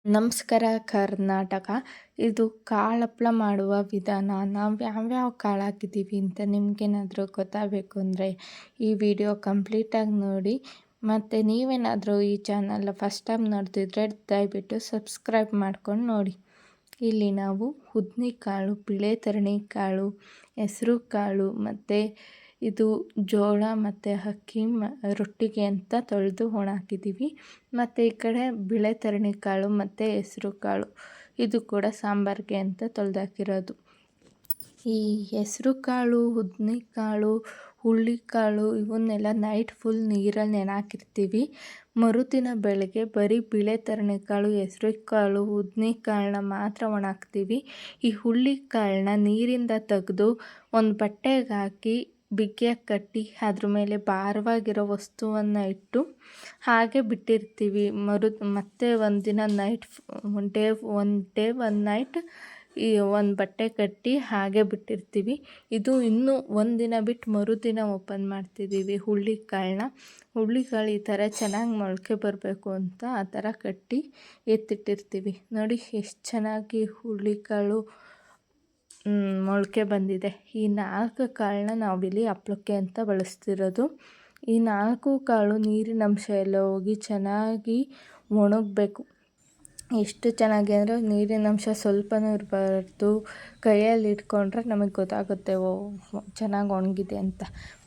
ನಮಸ್ಕಾರ ಕರ್ನಾಟಕ. ಇದು ಕಾಳು ಹಪ್ಪಳ ಮಾಡುವ ವಿಧಾನ. ನಾವು ಯಾವ್ಯಾವ ಕಾಳು ಹಾಕಿದ್ದೀವಿ ಅಂತ ನಿಮಗೇನಾದರೂ ಗೊತ್ತಾಗಬೇಕು ಅಂದರೆ ಈ ವಿಡಿಯೋ ಕಂಪ್ಲೀಟಾಗಿ ನೋಡಿ. ಮತ್ತು ನೀವೇನಾದರೂ ಈ ಚಾನಲ್ ಫಸ್ಟ್ ಟೈಮ್ ನೋಡ್ತಿದ್ರೆ ದಯವಿಟ್ಟು ಸಬ್ಸ್ಕ್ರೈಬ್ ಮಾಡ್ಕೊಂಡು ನೋಡಿ. ಇಲ್ಲಿ ನಾವು ಉದ್ದಿನಕಾಳು, ಬಿಳಿ ಕಾಳು, ಹೆಸರು ಕಾಳು ಮತ್ತು ಇದು ಜೋಳ ಮತ್ತು ಅಕ್ಕಿ ರೊಟ್ಟಿಗೆ ಅಂತ ತೊಳೆದು ಒಣ ಹಾಕಿದ್ದೀವಿ. ಮತ್ತು ಈ ಕಡೆ ಬಿಳಿ ಕಾಳು ಮತ್ತು ಹೆಸರು ಕಾಳು, ಇದು ಕೂಡ ಸಾಂಬಾರಿಗೆ ಅಂತ ತೊಳೆದು ಹಾಕಿರೋದು. ಈ ಹೆಸರು ಕಾಳು, ಉದ್ದಿನಕಾಳು, ಹುರುಳಿಕಾಳು ಇವನ್ನೆಲ್ಲ ನೈಟ್ ಫುಲ್ ನೀರಲ್ಲಿ ನೆನೆಹಾಕಿರ್ತೀವಿ. ಮರುದಿನ ಬೆಳಗ್ಗೆ ಬರೀ ಬಿಳಿ ಕಾಳು, ಹೆಸರು ಕಾಳು, ಉದ್ದಿನಕಾಳನ್ನ ಮಾತ್ರ ಒಣ ಹಾಕ್ತೀವಿ. ಈ ಹುರುಳಿಕಾಳನ್ನ ನೀರಿಂದ ತೆಗೆದು ಒಂದು ಬಟ್ಟೆಗೆ ಹಾಕಿ ಬಿಗಿಯಾಗಿ ಕಟ್ಟಿ ಅದ್ರ ಮೇಲೆ ಭಾರವಾಗಿರೋ ವಸ್ತುವನ್ನು ಇಟ್ಟು ಹಾಗೆ ಬಿಟ್ಟಿರ್ತೀವಿ. ಮತ್ತೆ ಒಂದಿನ night one day one night ಈ ಒಂದು ಬಟ್ಟೆ ಕಟ್ಟಿ ಹಾಗೆ ಬಿಟ್ಟಿರ್ತೀವಿ. ಇದು ಇನ್ನೂ ಒಂದಿನ ಬಿಟ್ಟು ಮರುದಿನ ಓಪನ್ ಮಾಡ್ತಿದ್ದೀವಿ ಹುರುಳಿಕಾಳನ್ನ. ಹುರುಳಿಕಾಳು ಈ ಥರ ಚೆನ್ನಾಗಿ ಮೊಳಕೆ ಬರಬೇಕು ಅಂತ ಆ ಥರ ಕಟ್ಟಿ ಎತ್ತಿಟ್ಟಿರ್ತೀವಿ. ನೋಡಿ ಎಷ್ಟು ಚೆನ್ನಾಗಿ ಹುರುಳಿಕಾಳು ಮೊಳಕೆ ಬಂದಿದೆ. ಈ 4 ಕಾಳನ್ನ ನಾವಿಲ್ಲಿ ಹಪ್ಪಳಕ್ಕೆ ಅಂತ ಬಳಸ್ತಿರೋದು. ಈ 4 ಕಾಳು ನೀರಿನ ಅಂಶ ಎಲ್ಲ ಹೋಗಿ ಚೆನ್ನಾಗಿ ಒಣಗಬೇಕು. ಎಷ್ಟು ಚೆನ್ನಾಗಿ ಅಂದರೆ ನೀರಿನ ಅಂಶ ಸ್ವಲ್ಪನೂ ಇರಬಾರ್ದು. ಕೈಯಲ್ಲಿ ಇಟ್ಕೊಂಡ್ರೆ ನಮಗೆ ಗೊತ್ತಾಗುತ್ತೆ ಚೆನ್ನಾಗಿ ಒಣಗಿದೆ ಅಂತ.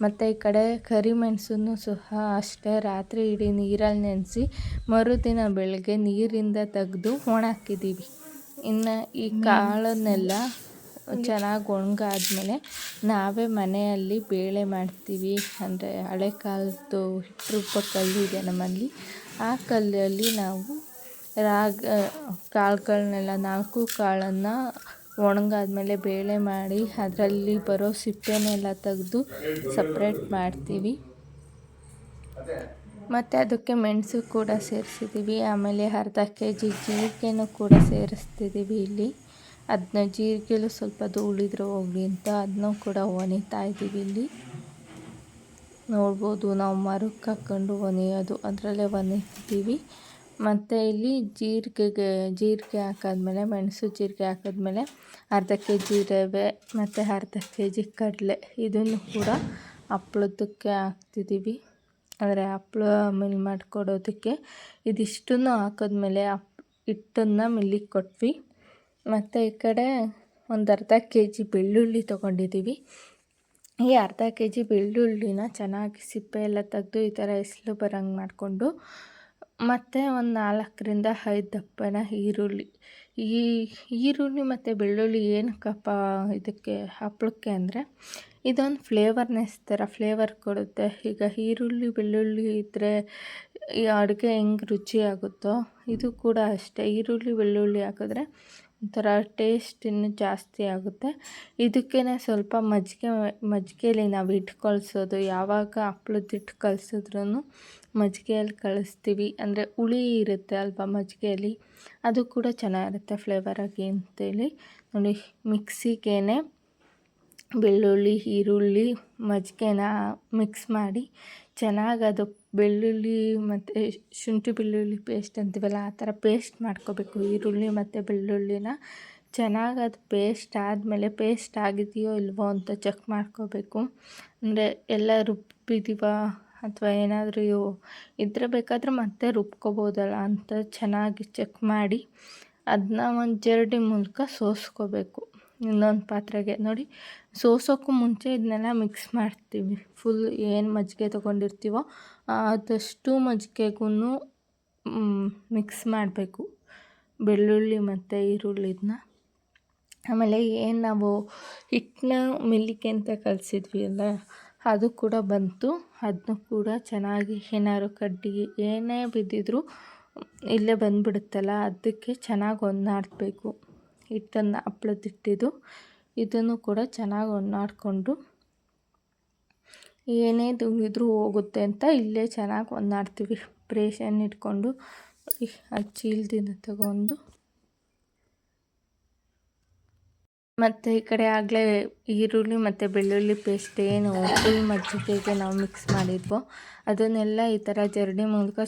ಮತ್ತು ಈ ಕಡೆ ಕರಿಮೆಣಸನ್ನು ಸಹ ಅಷ್ಟೇ ರಾತ್ರಿ ಇಡೀ ನೀರಲ್ಲಿ ನೆನೆಸಿ ಮರುದಿನ ಬೆಳಗ್ಗೆ ನೀರಿಂದ ತೆಗೆದು ಒಣ ಹಾಕಿದ್ದೀವಿ. ಇನ್ನು ಈ ಕಾಳನ್ನೆಲ್ಲ ಚೆನ್ನಾಗಿ ಒಣಗಾದ್ಮೇಲೆ ನಾವೇ ಮನೆಯಲ್ಲಿ ಬೇಳೆ ಮಾಡ್ತೀವಿ. ಅಂದರೆ ಹಳೆ ಕಾಲದ್ದು ಹಿಟ್ಟು ರುಬ್ಬೋ ಕಲ್ಲಿದೆ ನಮ್ಮಲ್ಲಿ. ಆ ಕಲ್ಲಲ್ಲಿ ನಾವು ಕಾಳುಗಳನ್ನೆಲ್ಲ 4 ಕಾಳನ್ನು ಒಣಗಾದ್ಮೇಲೆ ಬೇಳೆ ಮಾಡಿ ಅದರಲ್ಲಿ ಬರೋ ಸಿಪ್ಪೆನೆಲ್ಲ ತೆಗೆದು ಸಪ್ರೇಟ್ ಮಾಡ್ತೀವಿ. ಮತ್ತು ಅದಕ್ಕೆ ಮೆಣಸು ಕೂಡ ಸೇರಿಸಿದ್ದೀವಿ. ಆಮೇಲೆ ಅರ್ಧ kg ಜೀರಿಗೆನೂ ಕೂಡ ಸೇರಿಸ್ತಿದ್ದೀವಿ ಇಲ್ಲಿ. ಅದನ್ನ ಜೀರಿಗೆಲೂ ಸ್ವಲ್ಪ ಧೂಳಿದ್ರೆ ಹೋಗಲಿ ಅಂತ ಅದನ್ನೂ ಕೂಡ ಒಣಿತಾ ಇದ್ದೀವಿ ಇಲ್ಲಿ. ನೋಡ್ಬೋದು ನಾವು ಮರಕ್ಕೆ ಹಾಕ್ಕೊಂಡು ಒಣೆಯೋದು, ಅದರಲ್ಲೇ ಒಣಿತಿದ್ದೀವಿ. ಮತ್ತು ಇಲ್ಲಿ ಜೀರಿಗೆ ಹಾಕಾದ್ಮೇಲೆ ಮೆಣಸು ಜೀರಿಗೆ ಹಾಕಿದ್ಮೇಲೆ ಅರ್ಧ kg ರವೆ ಮತ್ತು ಅರ್ಧ kg ಕಡಲೆ ಇದನ್ನು ಕೂಡ ಹಪ್ಳದಕ್ಕೆ ಹಾಕ್ತಿದ್ದೀವಿ. ಅಂದರೆ ಹಪ್ಳ ಮಿಲ್ ಮಾಡಿಕೊಡೋದಕ್ಕೆ ಇದಿಷ್ಟನ್ನು ಹಾಕಿದ್ಮೇಲೆ ಹಿಟ್ಟನ್ನು ಮಿಲ್ಲಿಗೆ ಕೊಟ್ವಿ. ಮತ್ತು ಈ ಕಡೆ ಒಂದು ಅರ್ಧ kg ಬೆಳ್ಳುಳ್ಳಿ ತೊಗೊಂಡಿದ್ದೀವಿ. ಈ ಅರ್ಧ kg ಬೆಳ್ಳುಳ್ಳಿನ ಚೆನ್ನಾಗಿ ಸಿಪ್ಪೆ ಎಲ್ಲ ತೆಗೆದು ಈ ಥರ ಎಸ್ಲು ಬರೋಂಗೆ ಮಾಡಿಕೊಂಡು, ಮತ್ತು ಒಂದು 4ರಿಂದ 5 ದಪ್ಪನ ಈರುಳ್ಳಿ. ಈ ಈರುಳ್ಳಿ ಮತ್ತು ಬೆಳ್ಳುಳ್ಳಿ ಏನಕ್ಕಪ್ಪ ಇದಕ್ಕೆ ಹಪ್ಪಳಕ್ಕೆ ಅಂದರೆ ಇದೊಂದು ಫ್ಲೇವರ್ ಕೊಡುತ್ತೆ. ಈಗ ಈರುಳ್ಳಿ ಬೆಳ್ಳುಳ್ಳಿ ಇದ್ದರೆ ಈ ಅಡುಗೆ ಹೆಂಗೆ ರುಚಿಯಾಗುತ್ತೋ ಇದು ಕೂಡ ಅಷ್ಟೇ. ಈರುಳ್ಳಿ ಬೆಳ್ಳುಳ್ಳಿ ಹಾಕಿದ್ರೆ ಒಂಥರ ಟೇಸ್ಟ್ ಇನ್ನೂ ಜಾಸ್ತಿ ಆಗುತ್ತೆ. ಇದಕ್ಕೇ ಸ್ವಲ್ಪ ಮಜ್ಜಿಗೆಯಲ್ಲಿ ನಾವು ಹಿಟ್ಟು ಕಲಿಸೋದು. ಯಾವಾಗ ಹಪ್ಳದ ಹಿಟ್ಟು ಕಲಿಸಿದ್ರೂ ಮಜ್ಜಿಗೆಯಲ್ಲಿ ಕಳಿಸ್ತೀವಿ. ಅಂದರೆ ಹುಳಿ ಇರುತ್ತೆ ಅಲ್ವಾ ಮಜ್ಜಿಗೆಯಲ್ಲಿ, ಅದು ಕೂಡ ಚೆನ್ನಾಗಿರುತ್ತೆ ಫ್ಲೇವರಾಗಿ ಅಂತೇಳಿ. ನೋಡಿ ಮಿಕ್ಸಿಗೇ ಬೆಳ್ಳುಳ್ಳಿ, ಈರುಳ್ಳಿ, ಮಜ್ಜಿಗೆನ ಮಿಕ್ಸ್ ಮಾಡಿ ಚೆನ್ನಾಗಿ ಅದು ಬೆಳ್ಳುಳ್ಳಿ ಮತ್ತು ಶುಂಠಿ ಬೆಳ್ಳುಳ್ಳಿ ಪೇಸ್ಟ್ ಅಂತೀವಲ್ಲ ಆ ಥರ ಪೇಸ್ಟ್ ಮಾಡ್ಕೋಬೇಕು. ಈರುಳ್ಳಿ ಮತ್ತು ಬೆಳ್ಳುಳ್ಳಿನ ಚೆನ್ನಾಗಿ ಅದು ಪೇಸ್ಟ್ ಆದಮೇಲೆ ಪೇಸ್ಟ್ ಆಗಿದೆಯೋ ಇಲ್ವೋ ಅಂತ ಚೆಕ್ ಮಾಡ್ಕೋಬೇಕು. ಅಂದರೆ ಎಲ್ಲ ರುಬ್ಬಿದ್ದೀವ ಅಥವಾ ಏನಾದರೂ ಇದ್ದರೆ ಬೇಕಾದರೆ ಮತ್ತೆ ರುಬ್ಕೋಬೋದಲ್ಲ ಅಂತ ಚೆನ್ನಾಗಿ ಚೆಕ್ ಮಾಡಿ ಅದನ್ನ ಒಂದು ಜರಡಿ ಮೂಲಕ ಸೋಸ್ಕೋಬೇಕು ಇನ್ನೊಂದು ಪಾತ್ರೆಗೆ. ನೋಡಿ ಸೋಸೋಕ್ಕೂ ಮುಂಚೆ ಇದನ್ನೆಲ್ಲ ಮಿಕ್ಸ್ ಮಾಡ್ತೀವಿ. ಫುಲ್ ಏನು ಮಜ್ಜಿಗೆ ತೊಗೊಂಡಿರ್ತೀವೋ ಆದಷ್ಟು ಮಜ್ಜಿಗೆಗೂ ಮಿಕ್ಸ್ ಮಾಡಬೇಕು ಬೆಳ್ಳುಳ್ಳಿ ಮತ್ತು ಈರುಳ್ಳಿದನ್ನ. ಆಮೇಲೆ ಏನು ನಾವು ಹಿಟ್ಟನ್ನ ಮಿಲ್ಲಿಗೆ ಅಂತ ಕಲಿಸಿದ್ವಿ ಅಲ್ಲ ಅದು ಕೂಡ ಬಂತು. ಅದನ್ನು ಕೂಡ ಚೆನ್ನಾಗಿ ಏನಾದ್ರು ಕಡ್ಡಿ ಏನೇ ಬಿದ್ದಿದ್ರೂ ಇಲ್ಲೇ ಬಂದುಬಿಡುತ್ತಲ್ಲ, ಅದಕ್ಕೆ ಚೆನ್ನಾಗಿ ಒಣಾಡಬೇಕು ಹಿಟ್ಟನ್ನು. ಹಪ್ಳದ ಹಿಟ್ಟಿದು ಇದನ್ನು ಕೂಡ ಚೆನ್ನಾಗಿ ಒಣಾಡಿಕೊಂಡು ಏನೇ ಧೂಳಿದ್ರೂ ಹೋಗುತ್ತೆ ಅಂತ ಇಲ್ಲೇ ಚೆನ್ನಾಗಿ ಒಣಾಡ್ತೀವಿ. ಪ್ರೇಷನ್ ಇಟ್ಕೊಂಡು ಆ ಚೀಲದಿಂದ ತಗೊಂಡು ಮತ್ತು ಈ ಕಡೆ ಆಗಲೇ ಈರುಳ್ಳಿ ಮತ್ತು ಬೆಳ್ಳುಳ್ಳಿ ಪೇಸ್ಟ್ ಏನು ಫುಲ್ ಮಜ್ಜಿಗೆಗೆ ನಾವು ಮಿಕ್ಸ್ ಮಾಡಿದ್ವೋ ಅದನ್ನೆಲ್ಲ ಈ ಥರ ಜರಡಿ ಮೂಲಕ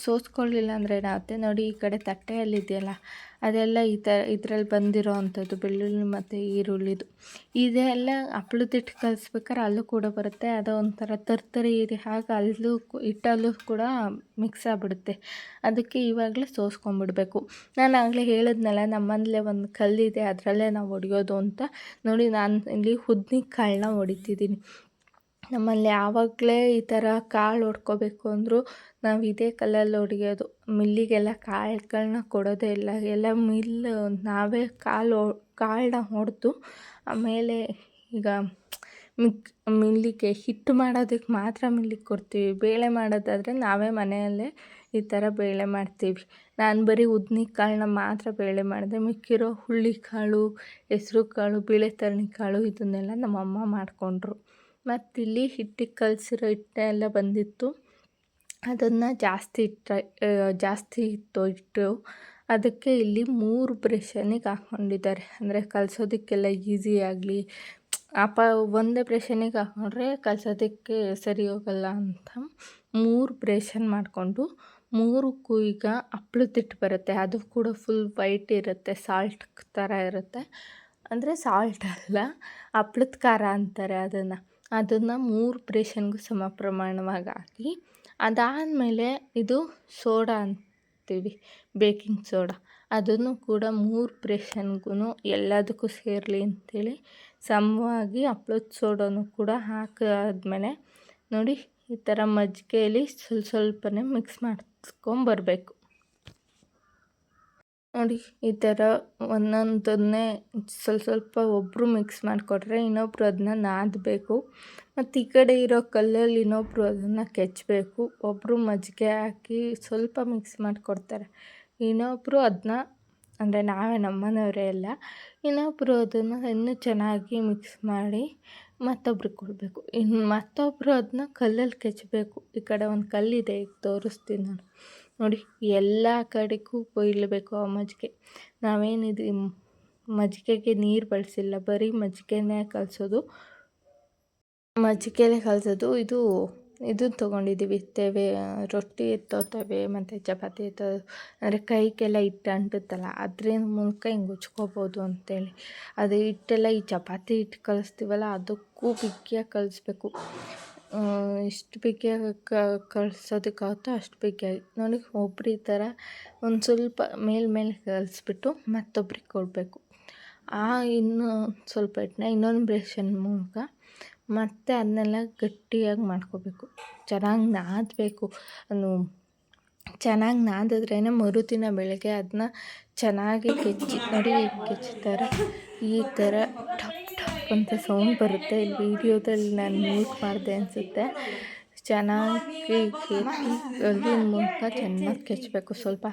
ಸೋಸ್ಕೊಳ್ಳಿಲ್ಲ ಅಂದರೆ ಏನಾಗುತ್ತೆ ನೋಡಿ, ಈ ಕಡೆ ತಟ್ಟೆಯಲ್ಲಿದೆಯಲ್ಲ ಅದೆಲ್ಲ ಇದರಲ್ಲಿ ಬಂದಿರೋ ಅಂಥದ್ದು ಬೆಳ್ಳುಳ್ಳಿ ಮತ್ತು ಈರುಳ್ಳಿದು ಇದೆಲ್ಲ ಹಪ್ಳದಿಟ್ಟು ಕಲಿಸ್ಬೇಕಾದ್ರೆ ಅಲ್ಲೂ ಕೂಡ ಬರುತ್ತೆ. ಅದು ಒಂಥರ ತರ್ತರಿ ಇದೆ, ಹಾಗೆ ಹಿಟ್ಟಲ್ಲೂ ಕೂಡ ಮಿಕ್ಸ್ ಆಗಿಬಿಡುತ್ತೆ. ಅದಕ್ಕೆ ಇವಾಗಲೇ ಸೋಸ್ಕೊಂಡ್ಬಿಡ್ಬೇಕು. ನಾನು ಆಗಲೇ ಹೇಳಿದ್ನಲ್ಲ, ನಮ್ಮನೇಲೆ ಒಂದು ಕಲ್ಲಿದೆ ಅದರಲ್ಲೇ ನಾವು ಹೊಡೆಯೋದು ಅಂತ. ನೋಡಿ, ನಾನು ಇಲ್ಲಿ ಕಾಳನ್ನ ಹೊಡಿತಿದ್ದೀನಿ. ನಮ್ಮಲ್ಲಿ ಯಾವಾಗಲೇ ಈ ಥರ ಕಾಳು ಹೊಡ್ಕೋಬೇಕು ಅಂದರೂ ನಾವು ಇದೇ ಕಲ್ಲಲ್ಲಿ ಹೊಡೆಯೋದು. ಮಿಲ್ಲಿಗೆಲ್ಲ ಕಾಳುಗಳನ್ನ ಕೊಡೋದೇ ಇಲ್ಲ, ಎಲ್ಲ ನಾವೇ ಕಾಳನ್ನ ಹೊಡೆದು ಆಮೇಲೆ ಈಗ ಮಿಲ್ಲಿಗೆ ಹಿಟ್ಟು ಮಾಡೋದಕ್ಕೆ ಮಾತ್ರ ಮಿಲ್ಲಿಗೆ ಕೊಡ್ತೀವಿ. ಬೇಳೆ ಮಾಡೋದಾದರೆ ನಾವೇ ಮನೆಯಲ್ಲೇ ಈ ಥರ ಬೇಳೆ ಮಾಡ್ತೀವಿ. ನಾನು ಬರೀ ಕಾಳನ್ನ ಮಾತ್ರ ಬೇಳೆ ಮಾಡಿದೆ, ಮಿಕ್ಕಿರೋ ಹುಳ್ಳಿಕಾಳು, ಹೆಸ್ರು ಕಾಳು, ಬೇಳೆ ಕಾಳು ಇದನ್ನೆಲ್ಲ ನಮ್ಮಮ್ಮ ಮಾಡಿಕೊಂಡ್ರು. ಮತ್ತಿಲ್ಲಿ ಹಿಟ್ಟಿಗೆ ಕಲಸಿರೋ ಹಿಟ್ಟೆಲ್ಲ ಬಂದಿತ್ತು, ಅದನ್ನು ಜಾಸ್ತಿ ಇತ್ತು ಹಿಟ್ಟು. ಅದಕ್ಕೆ ಇಲ್ಲಿ 3 ಬ್ರಷನಿಗೆ ಹಾಕ್ಕೊಂಡಿದ್ದಾರೆ, ಅಂದರೆ ಕಲಸೋದಕ್ಕೆಲ್ಲ ಈಸಿ ಆಗಲಿ. ಒಂದೇ ಬ್ರಷನಿಗೆ ಹಾಕ್ಕೊಂಡ್ರೆ ಕಲಸೋದಕ್ಕೆ ಸರಿ ಹೋಗಲ್ಲ ಅಂತ 3 ಬ್ರಷನ್ ಮಾಡಿಕೊಂಡು 3ಕ್ಕೂ ಈಗ ಹಪ್ಳದಿಟ್ಟು ಬರುತ್ತೆ. ಅದು ಕೂಡ ಫುಲ್ ವೈಟ್ ಇರುತ್ತೆ, ಸಾಲ್ಟ್ ಥರ ಇರುತ್ತೆ. ಅಂದರೆ ಸಾಲ್ಟ್ ಅಲ್ಲ, ಹಪ್ಳದ ಖಾರ ಅಂತಾರೆ ಅದನ್ನು 3 ಬ್ರಷನ್ಗೂ ಸಮ ಪ್ರಮಾಣವಾಗಿ ಹಾಕಿ, ಅದಾದಮೇಲೆ ಇದು ಸೋಡಾ ಅಂತೀವಿ, ಬೇಕಿಂಗ್ ಸೋಡಾ, ಅದನ್ನು ಕೂಡ 3 ಬ್ರಷನ್ಗೂ ಎಲ್ಲದಕ್ಕೂ ಸೇರಲಿ ಅಂಥೇಳಿ ಸಮವಾಗಿ ಹಪ್ಳದ ಸೋಡಾನು ಕೂಡ ಹಾಕಾದ್ಮೇಲೆ ನೋಡಿ, ಈ ಥರ ಮಜ್ಜಿಗೆಯಲ್ಲಿ ಸ್ವಲ್ಪನೇ ಮಿಕ್ಸ್ ಮಾಡ್ಕೊಂಬರ್ಬೇಕು. ನೋಡಿ, ಈ ಥರ ಒಂದೊಂದನ್ನೇ ಸ್ವಲ್ಪ ಒಬ್ಬರು ಮಿಕ್ಸ್ ಮಾಡಿಕೊಟ್ರೆ ಇನ್ನೊಬ್ಬರು ಅದನ್ನ ನಾದಬೇಕು. ಮತ್ತು ಈ ಕಡೆ ಇರೋ ಕಲ್ಲಲ್ಲಿ ಇನ್ನೊಬ್ಬರು ಅದನ್ನು ಕೆಚ್ಚಬೇಕು. ಒಬ್ಬರು ಮಜ್ಜಿಗೆ ಹಾಕಿ ಸ್ವಲ್ಪ ಮಿಕ್ಸ್ ಮಾಡಿಕೊಡ್ತಾರೆ, ಇನ್ನೊಬ್ಬರು ಅದನ್ನ, ಅಂದರೆ ನಾವೇ ನಮ್ಮನೆಯವರೇ ಎಲ್ಲ, ಇನ್ನೊಬ್ಬರು ಅದನ್ನು ಇನ್ನೂ ಚೆನ್ನಾಗಿ ಮಿಕ್ಸ್ ಮಾಡಿ ಮತ್ತೊಬ್ರಿಗೆ ಕೊಡಬೇಕು. ಇನ್ನು ಮತ್ತೊಬ್ಬರು ಅದನ್ನ ಕಲ್ಲಲ್ಲಿ ಕೆಚ್ಚಬೇಕು. ಈ ಕಡೆ ಒಂದು ಕಲ್ಲಿದೆ, ಈಗ ತೋರಿಸ್ತೀನಿ ನಾನು. ನೋಡಿ, ಎಲ್ಲ ಕಡೆಗೂ ಬೀಳಬೇಕು ಆ ಮಜ್ಜಿಗೆ. ನಾವೇನಿದು ಮಜ್ಜಿಗೆಗೆ ನೀರು ಬಳಸಿಲ್ಲ, ಬರೀ ಮಜ್ಜಿಗೆನೇ ಕಲಸೋದು. ಇದು ತೊಗೊಂಡಿದ್ದೀವಿ ತವೆ, ರೊಟ್ಟಿ ಎತ್ತೋ ತವೆ ಮತ್ತು ಚಪಾತಿ ಎತ್ತೋ, ಅಂದರೆ ಕೈಗೆಲ್ಲ ಹಿಟ್ಟು ಅಂಟುತ್ತಲ್ಲ, ಅದ್ರ ಮೂಲಕ ಹಿಂಗೆ ಉಜ್ಕೋಬೋದು ಅಂತೇಳಿ. ಅದು ಹಿಟ್ಟೆಲ್ಲ ಈ ಚಪಾತಿ ಹಿಟ್ಟು ಕಲಿಸ್ತೀವಲ್ಲ ಅದಕ್ಕೂ ಬಿಗಿಯಾಗಿ ಕಲಿಸ್ಬೇಕು. ಎಷ್ಟು ಬಿಗಿಯಾಗಿ ಕಲಿಸೋದಕ್ಕಾಗುತ್ತೋ ಅಷ್ಟು ಬಿಗಿಯಾಗಿ. ನೋಡಿ, ಒಬ್ರು ಈ ಥರ ಒಂದು ಸ್ವಲ್ಪ ಮೇಲೆ ಕಲಿಸ್ಬಿಟ್ಟು ಮತ್ತೊಬ್ರಿಗೆ ಕೊಡಬೇಕು. ಇನ್ನೂ ಸ್ವಲ್ಪ ಹಿಟ್ಟನ್ನ ಇನ್ನೊಂದು ಬ್ರಷನ್ ಮೂಲಕ ಮತ್ತು ಅದನ್ನೆಲ್ಲ ಗಟ್ಟಿಯಾಗಿ ಮಾಡ್ಕೋಬೇಕು. ಚೆನ್ನಾಗಿ ನಾದಬೇಕು. ಚೆನ್ನಾಗಿ ನಾದಿದ್ರೇ ಮರುದಿನ ಬೆಳಗ್ಗೆ ಅದನ್ನ ಚೆನ್ನಾಗಿ ನೋಡಿ, ಕೆಚ್ತಾರೆ. ಈ ಥರ ಟಪ್ ಟಪ್ ಅಂತ ಸೌಂಡ್ ಬರುತ್ತೆ. ಇಲ್ಲಿ ವೀಡಿಯೋದಲ್ಲಿ ನಾನು ಮ್ಯೂಟ್ ಮಾಡಿದೆ ಅನಿಸುತ್ತೆ. ಚೆನ್ನಾಗಿ ಕಲ್ಲಿನ ಮೂಲಕ ಚೆನ್ನಾಗಿ ಕೆಚ್ಚಬೇಕು. ಸ್ವಲ್ಪ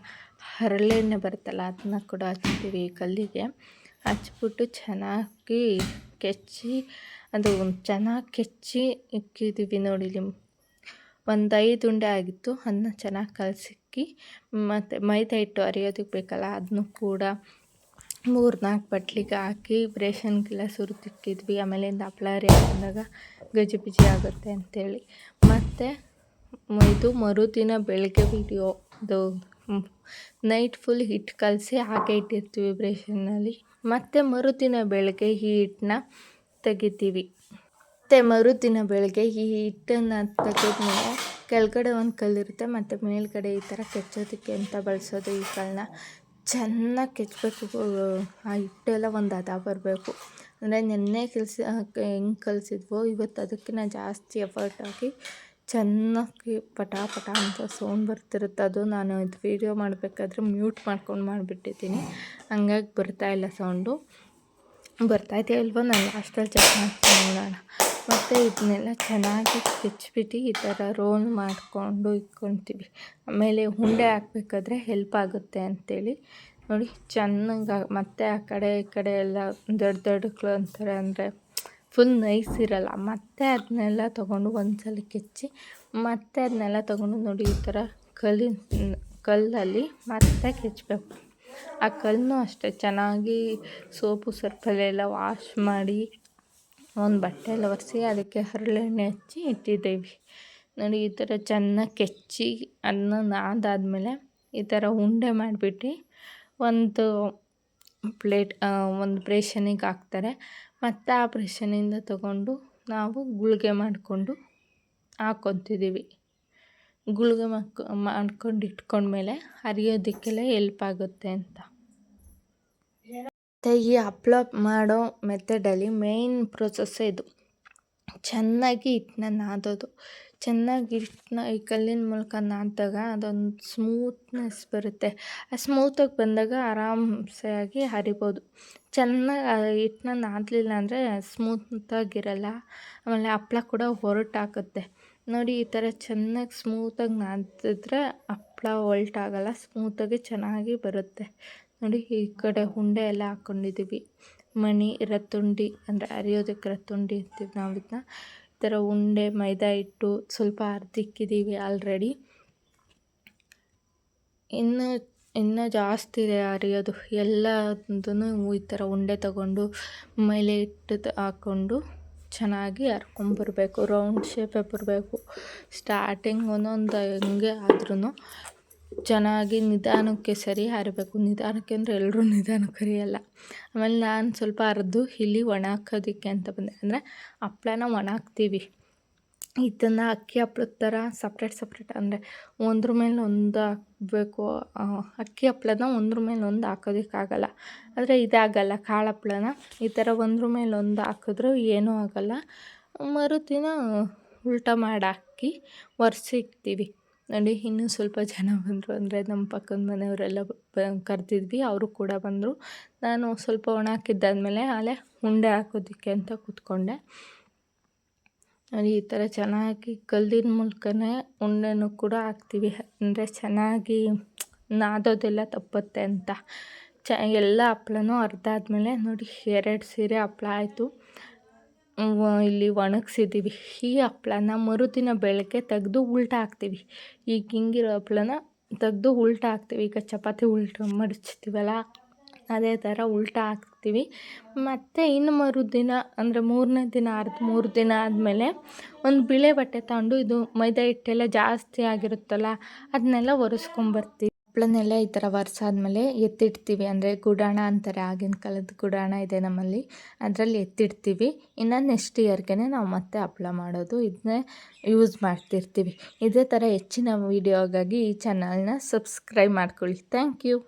ಹರಳೆಣ್ಣೆ ಬರುತ್ತಲ್ಲ, ಅದನ್ನ ಕೂಡ ಹಚ್ತೀವಿ ಕಲ್ಲಿಗೆ. ಹಚ್ಬಿಟ್ಟು ಚೆನ್ನಾಗಿ ಕೆಚ್ಚಿ, ಅದು ಚೆನ್ನಾಗಿ ಕೆಚ್ಚಿ ಇಕ್ಕಿದ್ದೀವಿ. ನೋಡಿ, ಇಲ್ಲಿ ಒಂದು 5 ಉಂಡೆ ಆಗಿತ್ತು, ಅದನ್ನ ಚೆನ್ನಾಗಿ ಕಲಸಿಕ್ಕಿ, ಮತ್ತು ಮೈದಾ ಹಿಟ್ಟು ಅರಿಯೋದಕ್ಕೆ ಬೇಕಲ್ಲ, ಅದನ್ನು ಕೂಡ 3-4 ಬಟ್ಲಿಗೆ ಹಾಕಿ ಬ್ರೇಷನ್ಗೆಲ್ಲ ಸುರಿದಿಕ್ಕಿದ್ವಿ. ಆಮೇಲಿಂದ ಹಪ್ಳ ಬಂದಾಗ ಗಜಿಬಿಜಿ ಆಗುತ್ತೆ ಅಂಥೇಳಿ. ಮತ್ತು ಇದು ಮರುದಿನ ಬೆಳಗ್ಗೆ ವಿಡಿಯೋ. ಅದು ನೈಟ್ ಫುಲ್ ಹಿಟ್ಟು ಕಲಸಿ ಹಾಗೆ ಇಟ್ಟಿರ್ತೀವಿ ಬ್ರೇಷನ್ನಲ್ಲಿ. ಮತ್ತು ಮರುದಿನ ಬೆಳಗ್ಗೆ ಈ ಹಿಟ್ಟನ್ನ ತೆಗಿತೀವಿ. ಮತ್ತು ಮರುದಿನ ಬೆಳಗ್ಗೆ ಈ ಹಿಟ್ಟನ್ನು ತೆಗೆದ್ಮೇಲೆ ಕೆಳಗಡೆ ಒಂದು ಕಲ್ಲಿರುತ್ತೆ, ಮತ್ತು ಮೇಲ್ಗಡೆ ಈ ಥರ ಕೆಚ್ಚೋದಕ್ಕೆ ಅಂತ ಬಳಸೋದು ಈ ಕಲ್ಲನ್ನ. ಚೆನ್ನಾಗಿ ಕೆಚ್ಚಬೇಕು. ಆ ಹಿಟ್ಟೆಲ್ಲ ಒಂದು ಹದ ಬರಬೇಕು. ಅಂದರೆ ನೆನ್ನೆ ಹೆಂಗೆ ಕಲಿಸಿದ್ವೋ ಇವತ್ತು ಅದಕ್ಕಿಂತ ಜಾಸ್ತಿ ಎಫರ್ಟ್ ಹಾಕಿ ಚೆನ್ನಾಗಿ ಪಟ ಪಟ ಅಂತ ಸೌಂಡ್ ಬರ್ತಿರುತ್ತೆ. ಅದು ನಾನು ಇದು ವೀಡಿಯೋ ಮಾಡಬೇಕಾದ್ರೆ ಮ್ಯೂಟ್ ಮಾಡ್ಕೊಂಡು ಮಾಡಿಬಿಟ್ಟಿದ್ದೀನಿ, ಹಂಗಾಗಿ ಬರ್ತಾಯಿಲ್ಲ ಸೌಂಡು. ಬರ್ತಾಯಿದೆಯೋ ಇಲ್ವೋ ನಾನು ಲಾಸ್ಟಲ್ಲಿ ಚೆಕ್ ಮಾಡ್ತೀನಿ, ನೋಡೋಣ. ಮತ್ತು ಇದನ್ನೆಲ್ಲ ಚೆನ್ನಾಗಿ ಕೆಚ್ಚಿಬಿಟ್ಟು ಈ ಥರ ರೋಲ್ ಮಾಡಿಕೊಂಡು ಇಟ್ಕೊತೀವಿ. ಆಮೇಲೆ ಉಂಡೆ ಹಾಕಬೇಕಾದ್ರೆ ಹೆಲ್ಪ್ ಆಗುತ್ತೆ ಅಂಥೇಳಿ. ನೋಡಿ, ಚೆನ್ನಾಗಿ ಮತ್ತು ಆ ಕಡೆ ಈ ಕಡೆ ಎಲ್ಲ ದೊಡ್ಡಕ್ಳು ಅಂತಾರೆ, ಅಂದರೆ ಫುಲ್ ನೈಸ್ ಇರಲ್ಲ. ಮತ್ತು ಅದನ್ನೆಲ್ಲ ತೊಗೊಂಡು ಒಂದ್ಸಲ ಕೆಚ್ಚಿ ಮತ್ತು ಅದನ್ನೆಲ್ಲ ತೊಗೊಂಡು ನೋಡಿ ಈ ಥರ ಕಲ್ಲಲ್ಲಿ ಮತ್ತೆ ಕೆಚ್ಚಬೇಕು. ಆ ಕಲ್ಲನ್ನು ಅಷ್ಟೇ ಚೆನ್ನಾಗಿ ಸೋಪು ಸರ್ಫಲ್ಲೆಲ್ಲ ವಾಶ್ ಮಾಡಿ ಒಂದು ಬಟ್ಟೆ ಎಲ್ಲ ಒರೆಸಿ ಅದಕ್ಕೆ ಹರಳೆಣ್ಣೆ ಹಚ್ಚಿ ಇಟ್ಟಿದ್ದೀವಿ ನೋಡಿ. ಈ ಥರ ಚೆನ್ನಾಗಿ ಕೆಚ್ಚಿ ಅದನ್ನ ನಾದಾದ್ಮೇಲೆ ಈ ಥರ ಉಂಡೆ ಮಾಡಿಬಿಟ್ಟು ಒಂದು ಪ್ಲೇಟ್ ಒಂದು ಪ್ರೇಷನಿಗೆ ಹಾಕ್ತಾರೆ. ಮತ್ತು ಆ ಪ್ರೇಷನಿಂದ ತಗೊಂಡು ನಾವು ಗುಳಿಗೆ ಮಾಡಿಕೊಂಡು ಹಾಕ್ಕೊತಿದ್ದೀವಿ. ಗುಳಿಗೆ ಮಾಡ್ಕೊಂಡು ಇಟ್ಕೊಂಡ್ಮೇಲೆ ಹರಿಯೋದಕ್ಕೆಲ್ಲ ಹೆಲ್ಪ್ ಆಗುತ್ತೆ ಅಂತ. ಮತ್ತು ಈ ಹಪ್ಪಳ ಮಾಡೋ ಮೆಥಡಲ್ಲಿ ಮೇಯ್ನ್ ಪ್ರೊಸೆಸ್ಸೇ ಇದು. ಚೆನ್ನಾಗಿ ಹಿಟ್ಟನ್ನ ನಾದೋದು. ಚೆನ್ನಾಗಿ ಹಿಟ್ಟನ್ನ ಈ ಕಲ್ಲಿನ ಮೂಲಕ ನಾದಿದಾಗ ಅದೊಂದು ಸ್ಮೂತ್ನೆಸ್ ಬರುತ್ತೆ. ಆ ಸ್ಮೂತಾಗಿ ಬಂದಾಗ ಆರಾಮ್ಸೆ ಆಗಿ ಹರಿಬೋದು. ಚೆನ್ನಾಗಿ ಹಿಟ್ಟನ್ನ ನಾದಲಿಲ್ಲ ಅಂದರೆ ಸ್ಮೂತಾಗಿರಲ್ಲ. ಆಮೇಲೆ ಹಪ್ಪಳ ಕೂಡ ಹೊರಟಾಗುತ್ತೆ ನೋಡಿ. ಈ ಥರ ಚೆನ್ನಾಗಿ ಸ್ಮೂತಾಗಿ ನಾದಿದ್ರೆ ಹಪ್ಪಳ ಹೊಲ್ಟಾಗಲ್ಲ, ಸ್ಮೂತಾಗಿ ಚೆನ್ನಾಗಿ ಬರುತ್ತೆ ನೋಡಿ. ಈ ಕಡೆ ಉಂಡೆ ಎಲ್ಲ ಹಾಕ್ಕೊಂಡಿದ್ದೀವಿ. ಮಣಿ ರತ್ತುಂಡಿ ಅಂದರೆ ಅರಿಯೋದಕ್ಕೆ ರತ್ತುಂಡಿ ಅಂತೀವಿ ನಾವು ಇದನ್ನ. ಈ ಥರ ಉಂಡೆ ಮೈದಾ ಹಿಟ್ಟು ಸ್ವಲ್ಪ ಅರ್ದಿಕ್ಕಿದ್ದೀವಿ ಆಲ್ರೆಡಿ. ಇನ್ನೂ ಜಾಸ್ತಿ ಇದೆ ಅರಿಯೋದು. ಎಲ್ಲದನ್ನು ಈ ಥರ ಉಂಡೆ ತಗೊಂಡು ಮೇಲೆ ಹಿಟ್ಟು ಹಾಕ್ಕೊಂಡು ಚೆನ್ನಾಗಿ ಹರ್ಕೊಂಬರ್ಬೇಕು. ರೌಂಡ್ ಶೇಪೇ ಬರಬೇಕು. ಸ್ಟಾರ್ಟಿಂಗ್ ಒಂದೊಂದು ಹೆಂಗೆ ಆದ್ರೂ ಚೆನ್ನಾಗಿ ನಿಧಾನಕ್ಕೆ ಸರಿ ಹರಿಬೇಕು. ನಿಧಾನಕ್ಕೆ ಅಂದರೆ ಎಲ್ಲರೂ ನಿಧಾನಕ್ಕೆ ಹರಿಯಲ್ಲ. ಆಮೇಲೆ ನಾನು ಸ್ವಲ್ಪ ಹರಿದು ಇಲ್ಲಿ ಒಣ ಹಾಕೋದಕ್ಕೆ ಅಂತ ಬಂದೆ. ಅಂದರೆ ಹಪ್ಳನ ಒಣ ಹಾಕ್ತೀವಿ. ಇದನ್ನು ಅಕ್ಕಿ ಹಪ್ಳದ ಥರ ಸಪ್ರೇಟ್ ಅಂದರೆ ಒಂದ್ರ ಮೇಲೆ ಒಂದು ಹಾಕಬೇಕು. ಅಕ್ಕಿ ಹಪ್ಳನ ಒಂದ್ರ ಮೇಲೆ ಒಂದು ಹಾಕೋದಕ್ಕಾಗಲ್ಲ. ಆದರೆ ಇದಾಗಲ್ಲ. ಕಾಳು ಹಪ್ಳನ ಈ ಥರ ಒಂದ್ರ ಮೇಲೆ ಒಂದು ಹಾಕಿದ್ರೂ ಏನೂ ಆಗೋಲ್ಲ. ಮರುದಿನ ಉಲ್ಟಾ ಮಾಡಿ ಹಾಕಿ ಒರೆಸಿಕ್ತೀವಿ ನೋಡಿ. ಇನ್ನೂ ಸ್ವಲ್ಪ ಜನ ಬಂದರು. ಅಂದರೆ ನಮ್ಮ ಪಕ್ಕದ ಮನೆಯವರೆಲ್ಲ ಕರೆದಿದ್ವಿ, ಅವರು ಕೂಡ ಬಂದರು. ನಾನು ಸ್ವಲ್ಪ ಒಣ ಹಾಕಿದ್ದಾದಮೇಲೆ ಅಲ್ಲೇ ಉಂಡೆ ಹಾಕೋದಕ್ಕೆ ಅಂತ ಕೂತ್ಕೊಂಡೆ ನೋಡಿ. ಈ ಥರ ಚೆನ್ನಾಗಿ ಕಲ್ಲಿನ ಮೂಲಕನೇ ಉಂಡೆನೂ ಕೂಡ ಹಾಕ್ತೀವಿ. ಅಂದರೆ ಚೆನ್ನಾಗಿ ನಾದೋದೆಲ್ಲ ತಪ್ಪುತ್ತೆ ಅಂತ. ಎಲ್ಲ ಹಪ್ಳನೂ ಹರಿದಾದ್ಮೇಲೆ ನೋಡಿ 2 ಸೀರೆ ಹಪ್ಳ ಆಯಿತು. ಇಲ್ಲಿ ಒಣಗಿಸಿದ್ದೀವಿ. ಈ ಹಪ್ಳನ ಮರುದಿನ ಬೆಳಗ್ಗೆ ತೆಗೆದು ಉಲ್ಟಾ ಹಾಕ್ತೀವಿ. ಈಗ ಹಿಂಗಿರೋ ಹಪ್ಳನ ತೆಗೆದು ಉಲ್ಟಾ ಹಾಕ್ತೀವಿ. ಈಗ ಚಪಾತಿ ಉಲ್ಟಾ ಮಡಚ್ತೀವಲ್ಲ ಅದೇ ಥರ ಉಲ್ಟಾ ಹಾಕ್ತೀವಿ. ಮತ್ತು ಇನ್ನು ಮರುದಿನ ಅಂದರೆ 3ನೇ ದಿನ 3 ದಿನ ಆದಮೇಲೆ ಒಂದು ಬಿಳೆ ಬಟ್ಟೆ ತಗೊಂಡು ಇದು ಮೈದಾ ಹಿಟ್ಟೆಲ್ಲ ಜಾಸ್ತಿ ಆಗಿರುತ್ತಲ್ಲ ಅದನ್ನೆಲ್ಲ ಒರೆಸ್ಕೊಂಬರ್ತೀವಿ. ಹಪ್ಳನ್ನೆಲ್ಲ ಈ ಥರ ಒರೆಸಾದ್ಮೇಲೆ ಎತ್ತಿಡ್ತೀವಿ. ಅಂದರೆ ಗುಡಾಣ ಅಂತಾರೆ, ಆಗಿನ ಕಾಲದ ಗುಡಾಣ ಇದೆ ನಮ್ಮಲ್ಲಿ, ಅದರಲ್ಲಿ ಎತ್ತಿಡ್ತೀವಿ. ಇನ್ನು ನೆಕ್ಸ್ಟ್ ಇಯರ್ಗೆ ನಾವು ಮತ್ತೆ ಹಪ್ಳ ಮಾಡೋದು, ಇದನ್ನೇ ಯೂಸ್ ಮಾಡ್ತಿರ್ತೀವಿ. ಇದೇ ಥರ ಹೆಚ್ಚಿನ ವೀಡಿಯೋಗಾಗಿ ಈ ಚಾನಲ್ನ ಸಬ್ಸ್ಕ್ರೈಬ್ ಮಾಡ್ಕೊಳ್ಳಿ. Thank you.